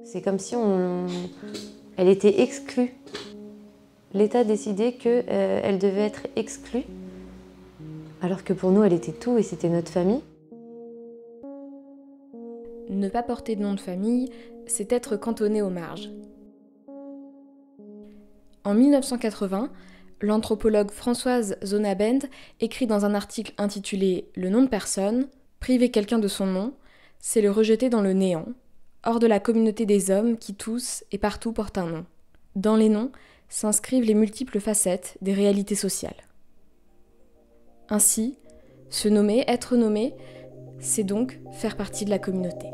C'est comme si elle était exclue. L'État décidait qu'elle devait être exclue, alors que pour nous, elle était tout et c'était notre famille. Ne pas porter de nom de famille, c'est être cantonné aux marges. En 1980, l'anthropologue Françoise Zonabend écrit dans un article intitulé « Le nom de personne, priver quelqu'un de son nom, c'est le rejeter dans le néant, hors de la communauté des hommes qui tous et partout portent un nom. Dans les noms s'inscrivent les multiples facettes des réalités sociales. » Ainsi, se nommer, être nommé, c'est donc faire partie de la communauté.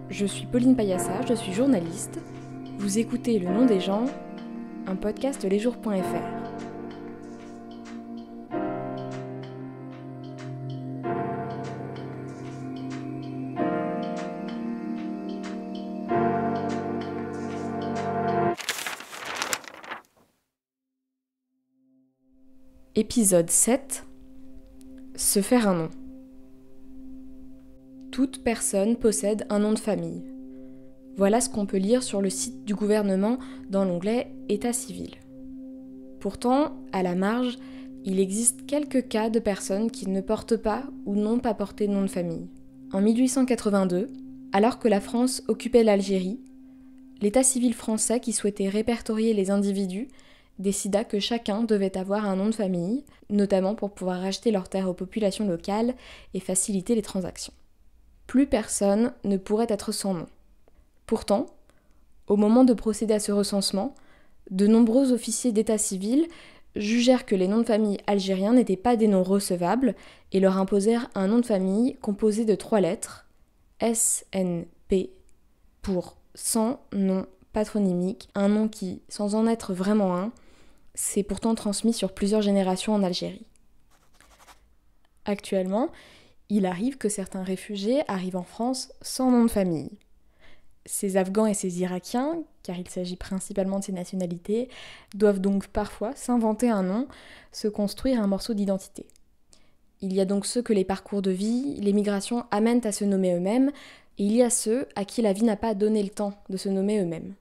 Je suis Pauline Payassa, je suis journaliste. Vous écoutez Le Nom des gens, un podcast de lesjours.fr. Épisode 7. Se faire un nom. Toute personne possède un nom de famille. Voilà ce qu'on peut lire sur le site du gouvernement dans l'onglet État civil. Pourtant, à la marge, il existe quelques cas de personnes qui ne portent pas ou n'ont pas porté de nom de famille. En 1882, alors que la France occupait l'Algérie, l'État civil français qui souhaitait répertorier les individus décida que chacun devait avoir un nom de famille, notamment pour pouvoir racheter leurs terres aux populations locales et faciliter les transactions. Plus personne ne pourrait être sans nom. Pourtant, au moment de procéder à ce recensement, de nombreux officiers d'état civil jugèrent que les noms de famille algériens n'étaient pas des noms recevables et leur imposèrent un nom de famille composé de 3 lettres, SNP, pour sans nom patronymique, un nom qui, sans en être vraiment un, s'est pourtant transmis sur plusieurs générations en Algérie. Actuellement, il arrive que certains réfugiés arrivent en France sans nom de famille. Ces Afghans et ces Irakiens, car il s'agit principalement de ces nationalités, doivent donc parfois s'inventer un nom, se construire un morceau d'identité. Il y a donc ceux que les parcours de vie, les migrations amènent à se nommer eux-mêmes, et il y a ceux à qui la vie n'a pas donné le temps de se nommer eux-mêmes.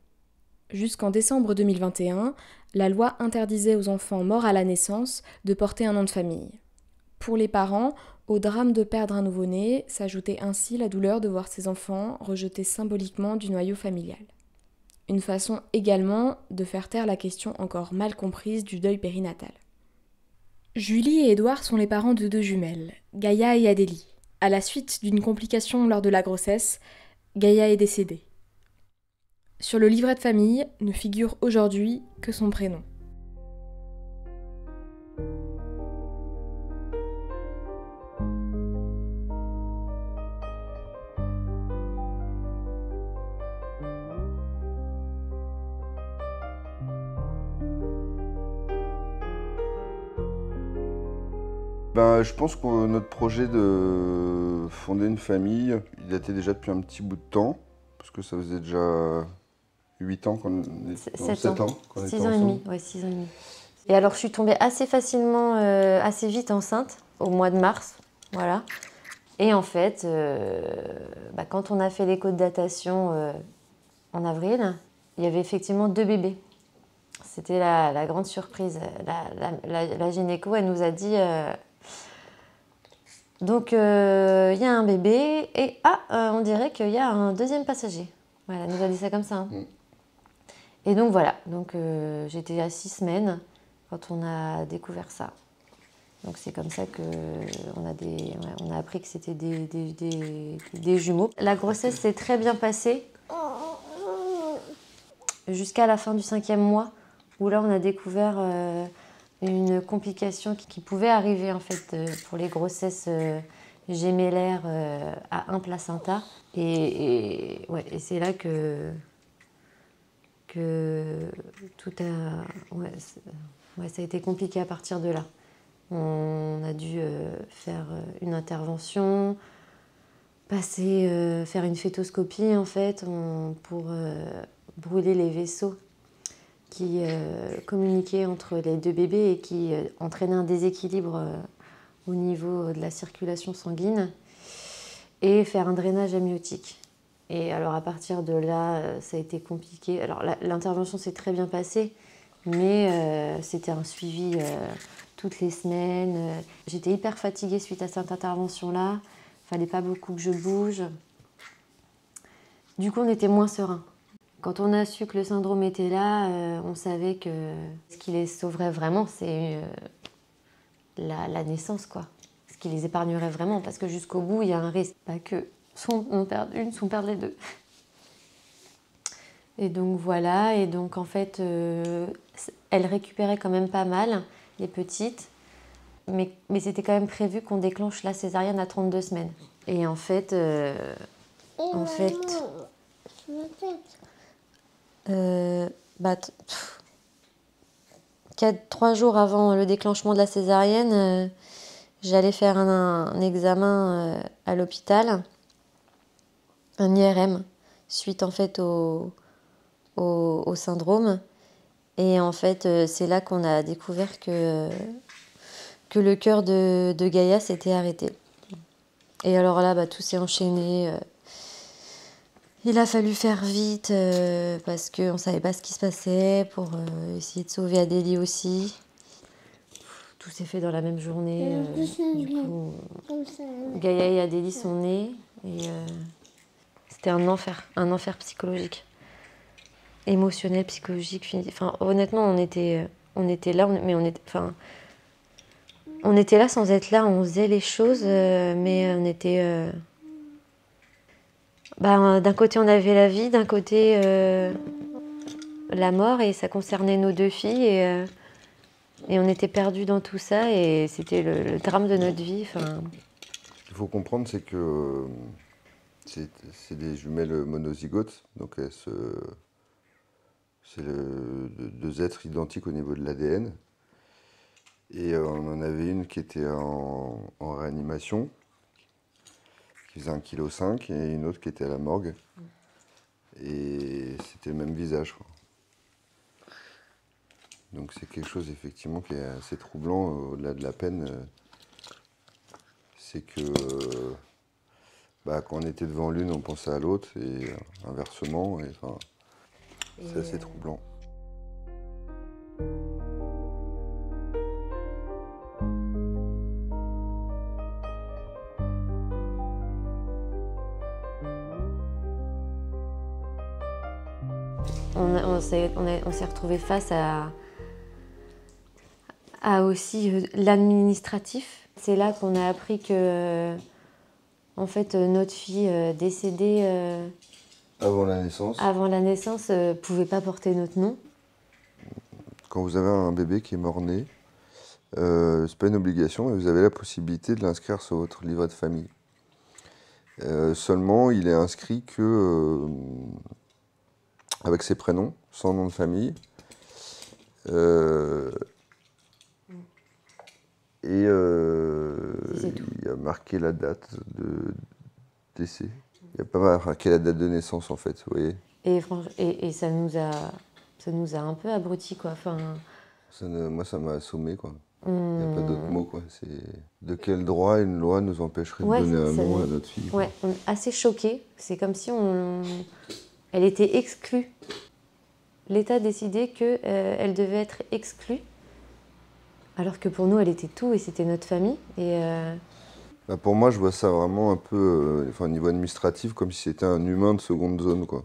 Jusqu'en décembre 2021, la loi interdisait aux enfants morts à la naissance de porter un nom de famille. Pour les parents, au drame de perdre un nouveau-né, s'ajoutait ainsi la douleur de voir ses enfants rejetés symboliquement du noyau familial. Une façon également de faire taire la question encore mal comprise du deuil périnatal. Julie et Édouard sont les parents de 2 jumelles, Gaïa et Adélie. À la suite d'une complication lors de la grossesse, Gaïa est décédée. Sur le livret de famille ne figure aujourd'hui que son prénom. Je pense que notre projet de fonder une famille, il datait déjà depuis un petit bout de temps, parce que ça faisait déjà 8 ans qu'on était 7 ans. qu'on 6 était ans et ensemble. demi, ouais, 6 ans et demi. Et alors, je suis tombée assez facilement, assez vite enceinte, au mois de mars, voilà. Et en fait, quand on a fait l'écho de datation en avril, il y avait effectivement 2 bébés. C'était la grande surprise. La gynéco, elle nous a dit... Donc, il y a un bébé et on dirait qu'il y a un deuxième passager. Voilà, elle nous a dit ça comme ça. Hein. Et donc, voilà. Donc, j'étais à 6 semaines quand on a découvert ça. Donc, c'est comme ça qu'on a appris que c'était des jumeaux. La grossesse s'est très bien passée jusqu'à la fin du 5e mois, où là, on a découvert... une complication qui pouvait arriver en fait pour les grossesses gémellaires à un placenta. Et c'est là que tout a... ça a été compliqué à partir de là. On a dû faire une intervention, faire une fétoscopie en fait, pour brûler les vaisseaux qui communiquaient entre les 2 bébés et qui entraînaient un déséquilibre au niveau de la circulation sanguine et faire un drainage amniotique. Et alors à partir de là, ça a été compliqué. Alors l'intervention s'est très bien passée, mais c'était un suivi toutes les semaines. J'étais hyper fatiguée suite à cette intervention-là. Il fallait pas beaucoup que je bouge. Du coup, on était moins serein. Quand on a su que le syndrome était là, on savait que ce qui les sauverait vraiment, c'est la naissance, quoi. Ce qui les épargnerait vraiment, parce que jusqu'au bout, il y a un risque. Pas que soit on perd une, soit on perd les deux. Et donc voilà, et donc en fait, elle récupérait quand même pas mal, les petites, mais c'était quand même prévu qu'on déclenche la césarienne à 32 semaines. Et en fait, 3 jours avant le déclenchement de la césarienne, j'allais faire un examen à l'hôpital, un IRM, suite en fait au syndrome. Et en fait, c'est là qu'on a découvert que le cœur de Gaïa s'était arrêté. Et alors là, tout s'est enchaîné. Il a fallu faire vite parce qu'on ne savait pas ce qui se passait pour essayer de sauver Adélie aussi. Tout s'est fait dans la même journée. Du coup, Gaïa et Adélie sont nés et c'était un enfer psychologique, émotionnel, psychologique. Enfin, honnêtement, on était là, mais on était là sans être là. On faisait les choses, mais on était. D'un côté, on avait la vie, d'un côté, la mort, et ça concernait nos 2 filles, et on était perdus dans tout ça, et c'était le drame de notre vie. Ce qu'il faut comprendre, c'est que c'est des jumelles monozygotes, donc c'est 2 êtres identiques au niveau de l'ADN, et on en avait une qui était en réanimation, qui faisait 1,5 kg, et une autre qui était à la morgue. Et c'était le même visage, quoi. Donc c'est quelque chose effectivement qui est assez troublant au-delà de la peine. C'est que quand on était devant l'une, on pensait à l'autre, et inversement. C'est assez troublant. On s'est retrouvés face à aussi l'administratif. C'est là qu'on a appris que en fait, notre fille décédée Avant la naissance pouvait pas porter notre nom. Quand vous avez un bébé qui est mort-né, c'est pas une obligation, mais vous avez la possibilité de l'inscrire sur votre livret de famille. Seulement, il est inscrit que avec ses prénoms, sans nom de famille. Il y a marqué la date de décès. Il n'y a pas marqué la date de naissance, en fait, vous voyez. Et ça nous a un peu abrutis, quoi. Moi, ça m'a assommé, quoi. Il n'y a pas d'autre mot, quoi. De quel droit une loi nous empêcherait de donner un nom à notre fille, quoi. Ouais, on est assez choqués. C'est comme si elle était exclue. L'État décidait qu'elle devait être exclue, alors que pour nous, elle était tout et c'était notre famille. Pour moi, je vois ça vraiment un peu, au niveau administratif, comme si c'était un humain de seconde zone, quoi.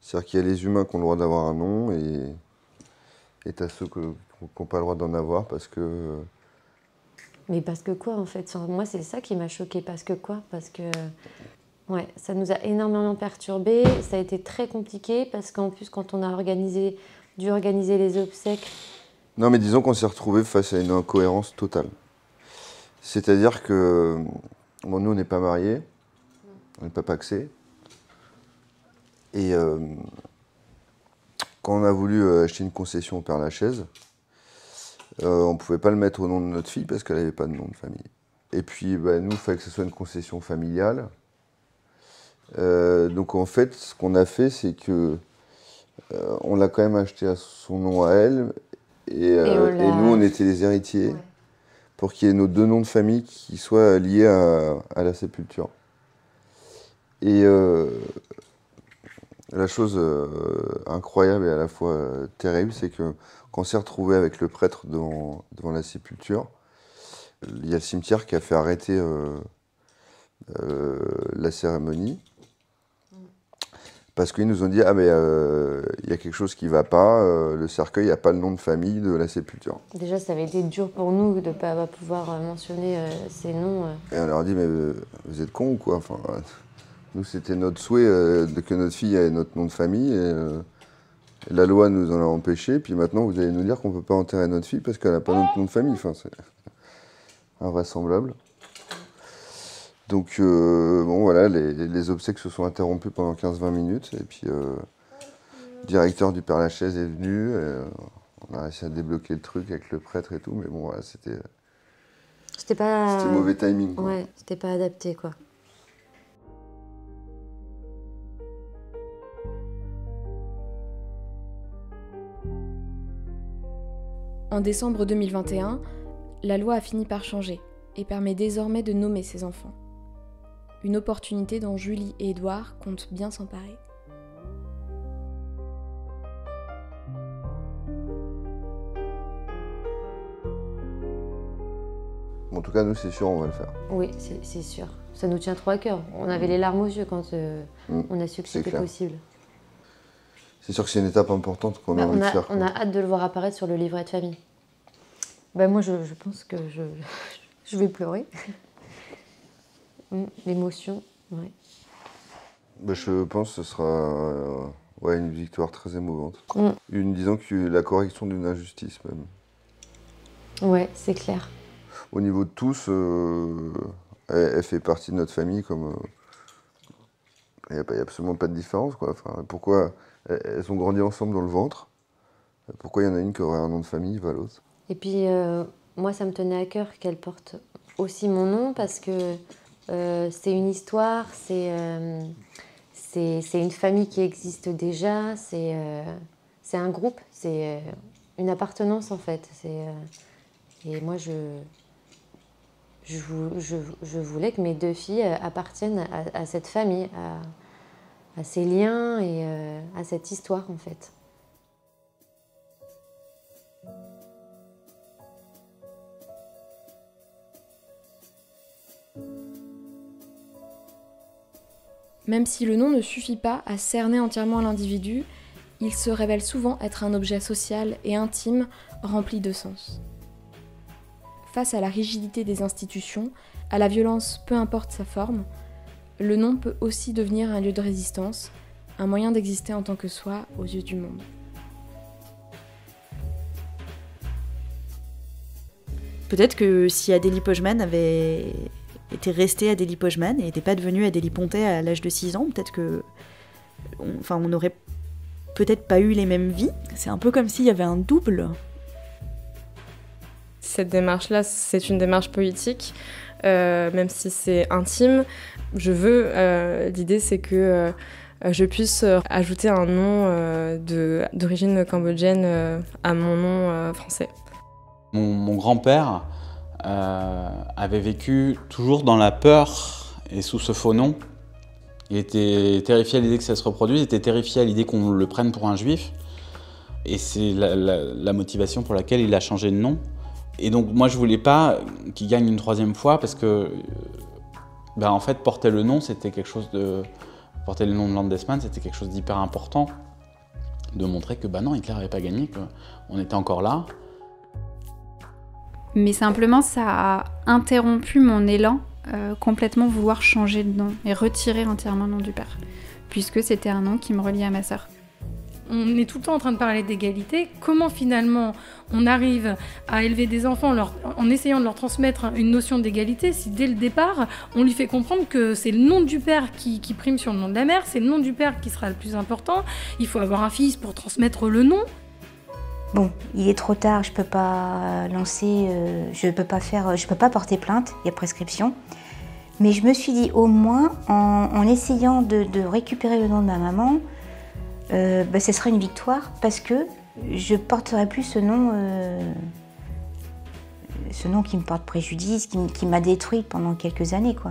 C'est-à-dire qu'il y a les humains qui ont le droit d'avoir un nom, et t'as ceux qui n'ont pas le droit d'en avoir parce que... Mais parce que quoi, en fait? Moi, c'est ça qui m'a choquée. Parce que quoi? Parce que... Ouais, ça nous a énormément perturbés. Ça a été très compliqué parce qu'en plus, quand on a dû organiser les obsèques... Non, mais disons qu'on s'est retrouvés face à une incohérence totale. C'est-à-dire que... Bon, nous, on n'est pas mariés. On n'est pas pacsés. Et quand on a voulu acheter une concession au Père-Lachaise, on ne pouvait pas le mettre au nom de notre fille parce qu'elle n'avait pas de nom de famille. Et puis, nous, il fallait que ce soit une concession familiale. Donc en fait, ce qu'on a fait, c'est que on l'a quand même acheté à son nom à elle, et nous, on était les héritiers. Ouais. pour qu'il y ait nos 2 noms de famille qui soient liés à la sépulture. Et la chose incroyable et à la fois terrible, c'est que quand on s'est retrouvé avec le prêtre devant la sépulture, il y a le cimetière qui a fait arrêter la cérémonie. Parce qu'ils nous ont dit « Ah mais il y a quelque chose qui ne va pas, le cercueil n'a pas le nom de famille de la sépulture. » Déjà, ça avait été dur pour nous de ne pas pouvoir mentionner ces noms. Et on leur a dit « Mais vous êtes cons ou quoi ?» Enfin, nous, c'était notre souhait que notre fille ait notre nom de famille. Et la loi nous en a empêché. Puis maintenant, vous allez nous dire qu'on ne peut pas enterrer notre fille parce qu'elle n'a pas notre nom de famille. Enfin, c'est invraisemblable. Donc, bon, voilà, les obsèques se sont interrompues pendant 15-20 minutes. Et puis, le directeur du Père-Lachaise est venu. On a réussi à débloquer le truc avec le prêtre et tout. Mais bon, voilà, c'était mauvais timing, quoi. Ouais, c'était pas adapté, quoi. En décembre 2021, la loi a fini par changer et permet désormais de nommer ses enfants. Une opportunité dont Julie et Édouard comptent bien s'emparer. En tout cas, nous, c'est sûr, on va le faire. Oui, c'est sûr. Ça nous tient trop à cœur. On avait les larmes aux yeux quand on a su que c'était possible. C'est sûr que c'est une étape importante qu'on a envie de faire. On a hâte de le voir apparaître sur le livret de famille. Ben moi, je pense que je vais pleurer. L'émotion, ouais. Ben, je pense que ce sera une victoire très émouvante. Disons que la correction d'une injustice, même. Ouais, c'est clair. Au niveau de tous, elle fait partie de notre famille comme... Il n'y a absolument pas de différence, quoi. Enfin, pourquoi elles ont grandi ensemble dans le ventre? Pourquoi il y en a une qui aurait un nom de famille, pas l'autre? Et puis, moi, ça me tenait à cœur qu'elle porte aussi mon nom parce que c'est une histoire, c'est une famille qui existe déjà, c'est un groupe, c'est une appartenance, en fait. Et moi, je voulais que mes 2 filles appartiennent à cette famille, à ces liens et à cette histoire, en fait. Même si le nom ne suffit pas à cerner entièrement l'individu, il se révèle souvent être un objet social et intime rempli de sens. Face à la rigidité des institutions, à la violence peu importe sa forme, le nom peut aussi devenir un lieu de résistance, un moyen d'exister en tant que soi aux yeux du monde. Peut-être que si Adélie Pojman avait été restée Adélie Pojman et n'était pas devenue Adélie Pontet à l'âge de 6 ans, peut-être que... on n'aurait peut-être pas eu les mêmes vies. C'est un peu comme s'il y avait un double. Cette démarche-là, c'est une démarche politique, même si c'est intime. L'idée c'est que je puisse ajouter un nom d'origine cambodgienne à mon nom français. Mon grand-père avait vécu toujours dans la peur et sous ce faux nom. Il était terrifié à l'idée que ça se reproduise, il était terrifié à l'idée qu'on le prenne pour un juif. Et c'est la motivation pour laquelle il a changé de nom. Et donc moi je voulais pas qu'il gagne une 3e fois parce que en fait porter le nom c'était quelque chose de... Porter le nom de Landesman c'était quelque chose d'hyper important. De montrer que non, Hitler n'avait pas gagné, qu'on était encore là. Mais simplement ça a interrompu mon élan complètement vouloir changer de nom et retirer entièrement le nom du père. Puisque c'était un nom qui me reliait à ma sœur. On est tout le temps en train de parler d'égalité. Comment finalement on arrive à élever des enfants en essayant de leur transmettre une notion d'égalité si dès le départ on lui fait comprendre que c'est le nom du père qui prime sur le nom de la mère, c'est le nom du père qui sera le plus important, il faut avoir un fils pour transmettre le nom. Bon, il est trop tard, je peux pas lancer, je peux pas porter plainte, il y a prescription. Mais je me suis dit au moins en essayant de récupérer le nom de ma maman, ce serait une victoire parce que je porterai plus ce nom ce nom qui me porte préjudice, qui m'a détruite pendant quelques années, quoi.